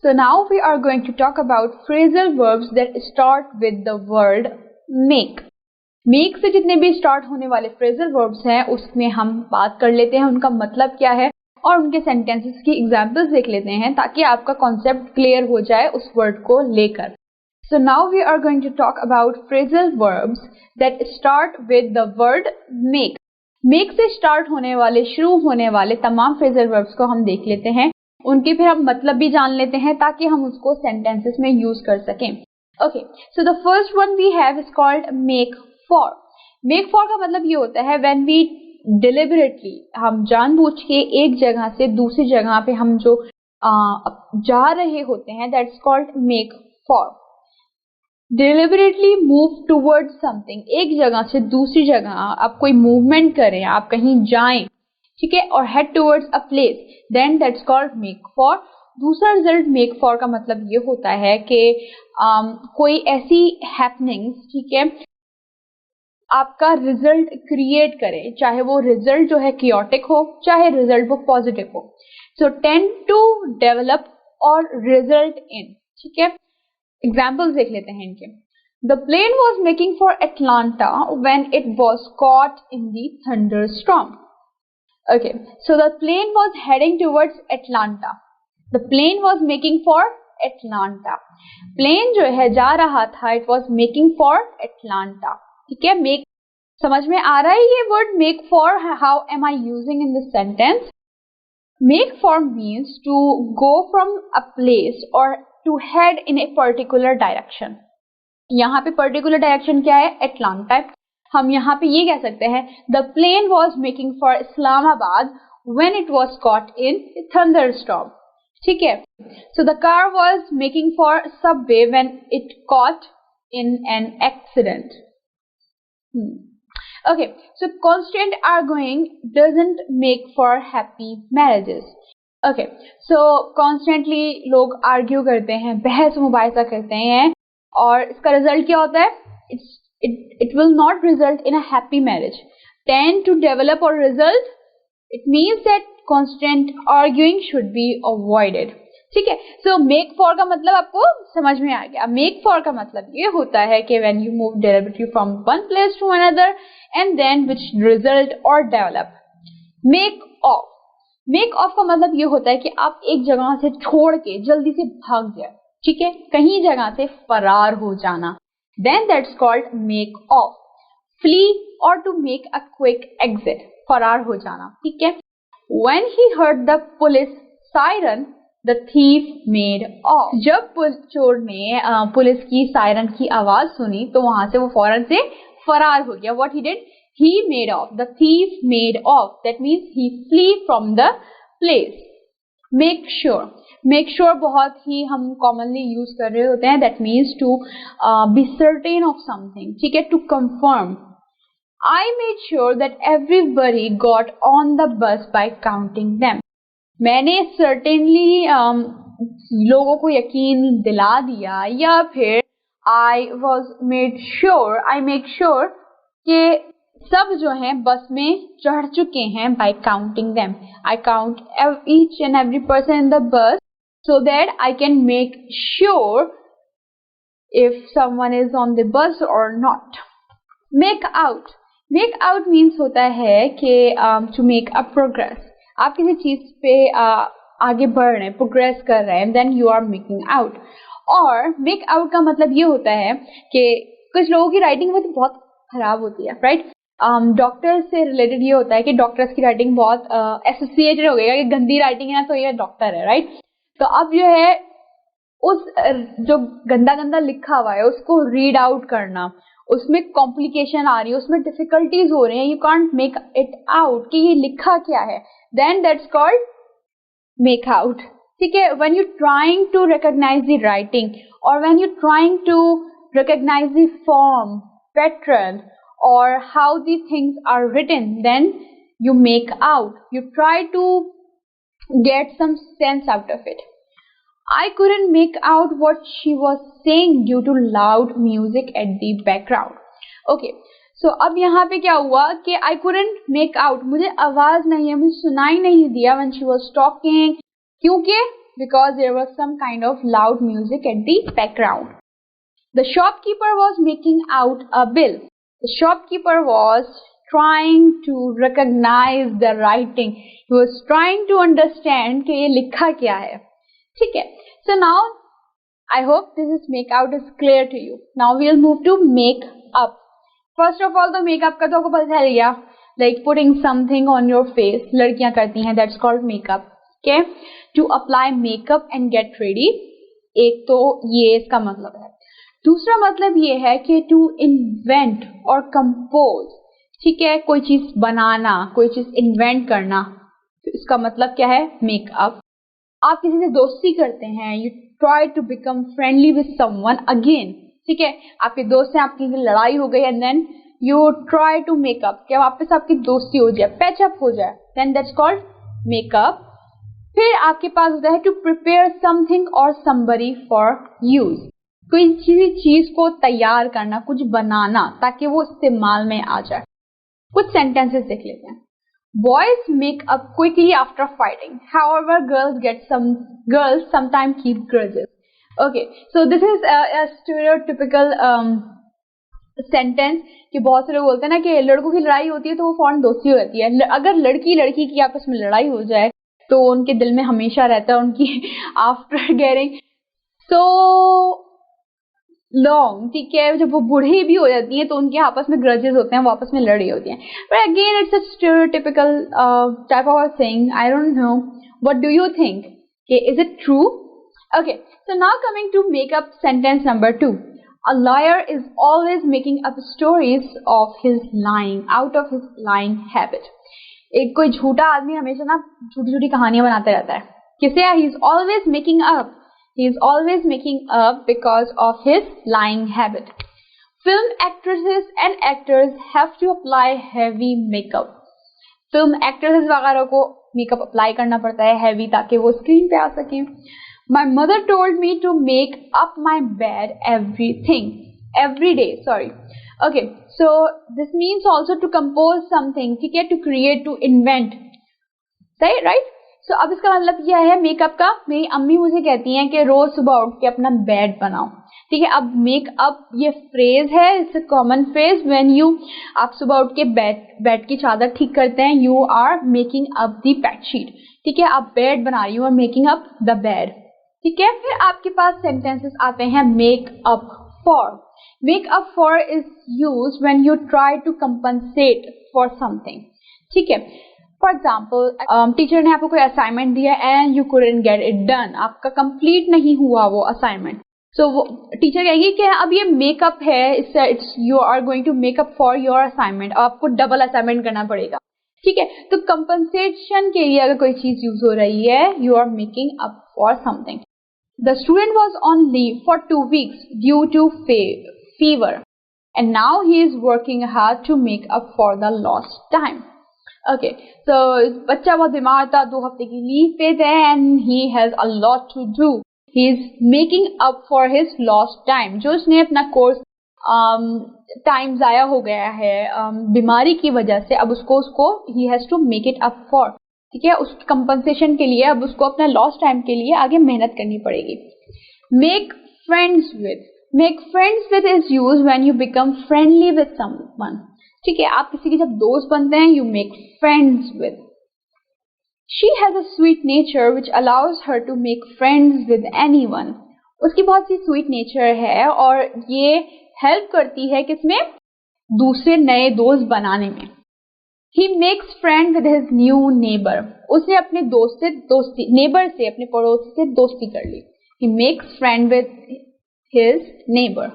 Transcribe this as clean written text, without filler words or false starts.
So now we are going to talk about phrasal verbs that start with the word make. Make से जितने भी start होने वाले phrasal verbs हैं उसमें हम बात कर लेते हैं उनका मतलब क्या है और उनके सेंटेंसेस की एग्जांपल्स देख लेते हैं ताकि आपका कॉन्सेप्ट क्लियर हो जाए उस वर्ड को लेकर. So now we are going to talk about phrasal verbs that start with the word make. Make से स्टार्ट होने वाले, शुरू होने वाले तमाम phrasal verbs को हम देख लेते हैं. उनके फिर हम मतलब भी जान लेते हैं ताकि हम उसको सेंटेंसेस में यूज कर सकें. Okay, so the first one we have is called make for. Make for का मतलब ये होता है when we deliberately, हम जानबूझ के एक जगह से दूसरी जगह पे हम जो जा रहे होते हैं, that's called make for. Deliberately move towards something, एक जगह से दूसरी जगह आप कोई मूवमेंट करें, आप कहीं जाएं, ठीक है, और head towards a place, then that's called make for. दूसरा रिजल्ट make for का मतलब ये होता है कि कोई ऐसी हैपनिंग्स, ठीक है, आपका रिजल्ट क्रिएट करे, चाहे वो रिजल्ट जो है chaotic हो, चाहे रिजल्ट वो पॉजिटिव हो. So tend to develop और result in, ठीक है. एग्जाम्पल्स देख लेते हैं इनके. The plane was making for Atlanta when it was caught in the thunderstorm. Okay, so the plane was heading towards Atlanta. The plane was making for Atlanta. Plane जो है जा रहा था, it was making for Atlanta. ठीक है, make समझ में आ रहा है ये word make for? How am I using in this sentence? Make for means to go from a place or to head in a particular direction. यहाँ पे particular direction क्या है? Atlanta. हम यहाँ पे ये कह सकते हैं the plane was making for Islamabad when it was caught in a thunderstorm. ठीक है. So the car was making for subway when it caught in an accident. Okay, so constant arguing doesn't make for happy marriages. Okay, so constantly लोग argue करते हैं, बहस मुबाहिसा करते हैं और इसका रिजल्ट क्या होता है? It will not result in a happy marriage. Tend to develop or result, it means that constant arguing should be avoided. ठीक है. So make for का मतलब आपको समझ में आ गया. Make for का मतलब ये होता है कि when you move deliberately from one place to another and then which result or develop. Make off. Make off का मतलब ये होता है कि आप एक जगह से छोड़ के जल्दी से भाग जाए, ठीक है, कहीं जगह से फरार हो जाना. Then that's called make off. Flee or to make a quick exit. फरार हो जाना, ठीक है. When he heard the police siren, the thief made off. जब चोर ने पुलिस की सायरन की आवाज सुनी तो वहां से वो फौरन से फरार हो गया. What he did? He made off. The thief made off. That means he flee from the place. Make sure. Make sure बहुत ही हम commonly use कर रहे होते हैं. That means to be certain of something. ठीक है, to confirm. I made sure that everybody got on the bus by counting them. मैंने certainly लोगों को यकीन दिला दिया, या फिर I make sure कि सब जो हैं बस में चढ़ चुके हैं by counting them. I count each and every person in the bus so that I can make sure if someone is on the bus or not. Make out. Make out means होता है कि to make a progress. आप किसी चीज पे आगे बढ़ रहे हैं, प्रोग्रेस कर रहे हैं, then you are making out. और make out का मतलब ये होता है कि कुछ लोगों की राइटिंग बहुत खराब होती है, राइट. डॉक्टर से रिलेटेड ये होता है कि डॉक्टर्स की राइटिंग बहुत एसोसिएटेड हो गई कि गंदी राइटिंग है ना तो ये डॉक्टर है, राइट. तो अब जो है उस जो गंदा गंदा लिखा हुआ है उसको रीड आउट करना, उसमें कॉम्प्लिकेशन आ रही है, उसमें डिफिकल्टीज हो रही हैं, you can't make it out कि ये लिखा क्या है, then that's called make out. ठीक है. When you trying to recognise the writing और when you trying to recognise the form, pattern or how the things are written, then you make out, you try to get some sense out of it. I couldn't make out what she was saying due to loud music at the background. Okay, so अब यहाँ पे क्या हुआ कि I couldn't make out, मुझे आवाज नहीं है, मुझे सुनाई नहीं दिया when she was talking, क्योंकि because there was some kind of loud music at the background. The shopkeeper was making out a bill. The shopkeeper was trying to recognize the writing. He was trying to understand कि ये लिखा क्या है. ठीक है. So now I hope this is make out is clear to you. Now we'll move to make up. First of all, तो make up का तो आपको पता चल गया, like putting something on your face. लड़कियां करती हैं, that's called makeup. Okay? To apply makeup and get ready. एक तो ये इसका मतलब है. दूसरा मतलब ये है कि टू इन्वेंट और कंपोज. ठीक है, कोई चीज बनाना, कोई चीज इन्वेंट करना, तो इसका मतलब क्या है? मेकअप. आप किसी से दोस्ती करते हैं, you try to become friendly with someone again. ठीक है, आपके दोस्त से आपकी लड़ाई हो गई and then you try to make up, क्या वापस आपकी दोस्ती हो जाए, पैचअप हो जाए, देन दैट्स कॉल्ड मेकअप. फिर आपके पास होता है टू प्रिपेयर समथिंग और समबडी फॉर यूज. कोई चीज को तैयार करना, कुछ बनाना ताकि वो इस्तेमाल में आ जाए. कुछ सेंटेंसेस देख लेते हैं. Boys make up quickly after fighting. However, girls sometimes keep grudges. Okay, so this is a stereotypical sentence कि बहुत से लोग बोलते हैं ना कि लड़कों की लड़ाई होती है तो वो फौरन दोस्ती हो जाती है. अगर लड़की लड़की की आपस में लड़ाई हो जाए तो उनके दिल में हमेशा रहता है उनकी आफ्टर गेटिंग सो लॉन्ग. ठीक है, जब वो बूढ़ी भी हो जाती हैं तो उनके आपस में ग्रजेस होते हैं, वो आपस में लड़ी होती हैं. But again it's a stereotypical type of thing. I don't know, what do you think? Is it true? Okay, so now coming to make up sentence number 2. A liar is always making up stories of his lying, out of his lying habit. एक कोई झूठा आदमी हमेशा ना छोटी छोटी कहानियां बनाते रहता है. किसे? He is always making up. He is always making up because of his lying habit. Film actresses and actors have to apply heavy makeup. Film actresses वगैरह को makeup apply करना पड़ता है heavy ताकि वो screen पे आ सकें. My mother told me to make up my bed every day. Sorry. Okay, so this means also to compose something. ठीक है, to create, to invent. सही, right? So, अब इसका मतलब क्या है मेकअप का? मेरी अम्मी मुझे कहती हैं कि रोज सुबह उठ के अपना बेड बनाओ. ठीक है, अब मेकअप ये फ्रेज है, it's a common phrase. When you आप सुबह उठ के बेड की चादर ठीक करते हैं, you are making up the bedsheet. ठीक है, आप बेड बना रही हो और मेकिंग अप द बेड. ठीक है, फिर आपके पास सेंटेंसेस आते हैं make up for. Make up for is used when you try to compensate for something. ठीक है, फॉर एग्जाम्पल टीचर ने आपको कोई असाइनमेंट दिया and you couldn't get it done. आपका कंप्लीट नहीं हुआ वो असाइनमेंट. सो वो टीचर कहेंगे कि अब ये मेकअप है, it's you are going to make up for your assignment. आपको डबल असाइनमेंट करना पड़ेगा. ठीक है, तो कंपनसेशन के लिए अगर कोई चीज यूज हो रही है, you are making up for something. The student was on leave for 2 weeks due to fever and now he is working hard to make up for the lost time. Okay, so बच्चा बहुत बीमार था, 2 हफ्ते की leave पे थे and he has a lot to do. He is making up for his lost time. जो उसने अपना कोर्स टाइम जाया हो गया है बीमारी की वजह से, अब उसको he has to make it up for. ठीक है, उस कंपनसेशन के लिए अब उसको अपना लॉस्ट टाइम के लिए आगे मेहनत करनी पड़ेगी. Make friends with. Make friends with is use when you become friendly with someone. ठीक है, आप किसी के जब दोस्त बनते हैं, you make friends with. She has a sweet nature which allows her to make friends with anyone. उसकी बहुत सी स्वीट नेचर है और ये हेल्प करती है किसमें? दूसरे नए दोस्त बनाने में. ही makes friend with his new neighbour. उसने अपने दोस्त से दोस्ती, नेबर से, अपने पड़ोसी से दोस्ती कर ली. He makes friend with his neighbour.